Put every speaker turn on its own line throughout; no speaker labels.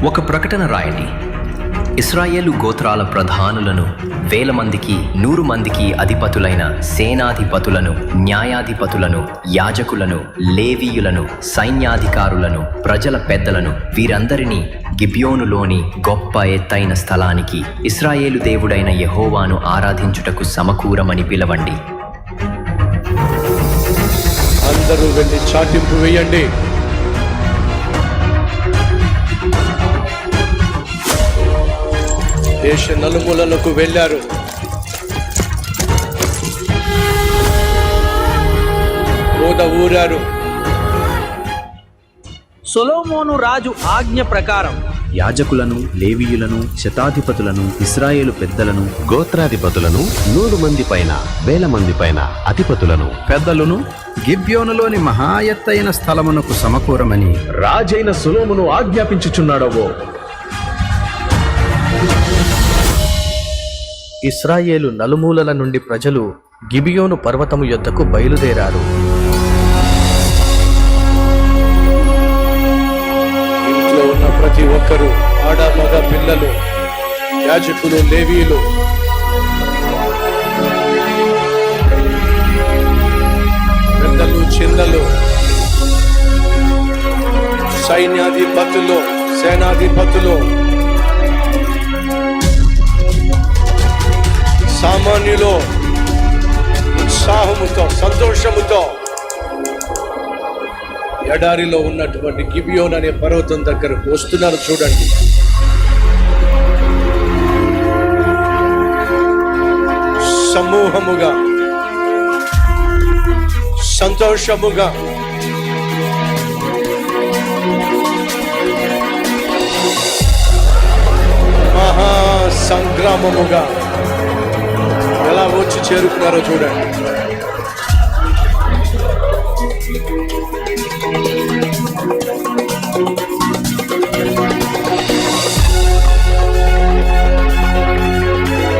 ఒక ప్రకటన రాయండి. ఇశ్రాయేలు గోత్రాల ప్రధానులను 1000 మందికి 100 మందికి అధిపతులైన సేనాధిపతులను, న్యాయాధిపతులను, యాజకులను, లేవీయులను, సైన్యాధికారులను, ప్రజల పెద్దలను వీరందరినీ గిబియోనులోని గొప్ప ఎత్తైన స్థలానికి ఇశ్రాయేలు దేవుడైన యెహోవాను ఆరాధించుటకు సమకూరమని పిలవండి.
అందరూ వెళ్ళి చాటింపు వేయండి. దేశ నలుమూలలకు వెళ్ళారు. ఊరారు.
సొలొమోను రాజు ఆజ్ఞ ప్రకారం
యాజకులను, లేవీయులను, శతాధిపతులను, ఇశ్రాయేలు పెద్దలను,
గోత్రాధిపతులను, 100 మంది పైన 1000 మంది పైన అధిపతులను,
పెద్దలను గిబ్యోనులోని మహా ఎత్తైన స్థలమునకు సమకూరమని
రాజైన సొలొమోను ఆజ్ఞాపించుచున్నాడవో.
ఇశ్రాయేలు నలుమూలల నుండి ప్రజలు గిబియోను పర్వతము యొద్దకు బయలుదేరారు.
ఇంట్లో ఉన్న ప్రతి ఒక్కరూ, ఆడ మగ పిల్లలు, యాజకులు, లేవీయులు, పెద్దలు, చిన్నలు, సైన్యాధిపతులు, సేనాధిపతులు, సామాన్యులు ఉత్సాహముతో, సంతోషముతో ఎడారిలో ఉన్నటువంటి గిబియోన్ అనే పర్వతం దగ్గరకు వస్తున్నారు. చూడండి, సమూహముగా, సంతోషముగా, మహా సంగ్రామముగా ఎలా వచ్చి చేరుకున్నారో చూడండి.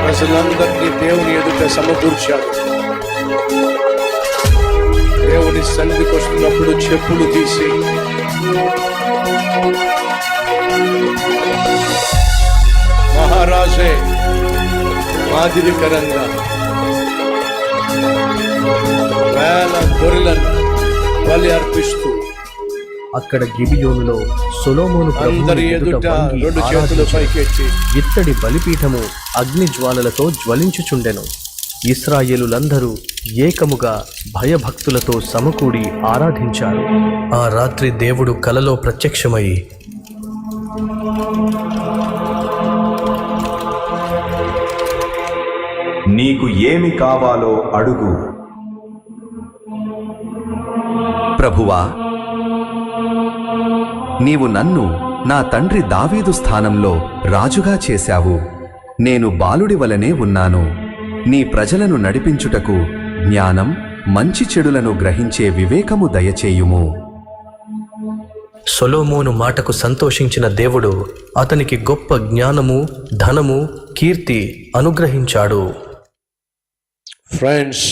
ప్రజలందరినీ దేవుని ఎదుట సమకూర్చాడు. దేవుని సన్నిధికి వస్తున్నప్పుడు చెప్పులు తీసి మహారాజే మాదిరికరంగా వేల గొర్రెలను బలి అర్పిస్తూ
అక్కడ గిబియోనులో సొలొమోను
అందరి ఎదుట 2 చేతులు పైకెత్తి
ఇత్తడి బలిపీఠము అగ్ని జ్వాలలతో జ్వలించుచుండెను. ఇశ్రాయేలులందరూ ఏకముగా భయభక్తులతో సమకూడి ఆరాధించారు. ఆ రాత్రి దేవుడు కలలో ప్రత్యక్షమై,
నీకు ఏమి కావాలో అడుగు.
ప్రభువా, నీవు నన్ను నా తండ్రి దావీదు స్థానంలో రాజుగా చేశావు. నేను బాలుడి వలనే ఉన్నాను. నీ ప్రజలను నడిపించుటకు జ్ఞానం, మంచి చెడులను గ్రహించే వివేకము దయచేయుము.
సొలొమోను మాటకు సంతోషించిన దేవుడు అతనికి గొప్ప జ్ఞానము, ధనము, కీర్తి అనుగ్రహించాడు.
ఫ్రెండ్స్,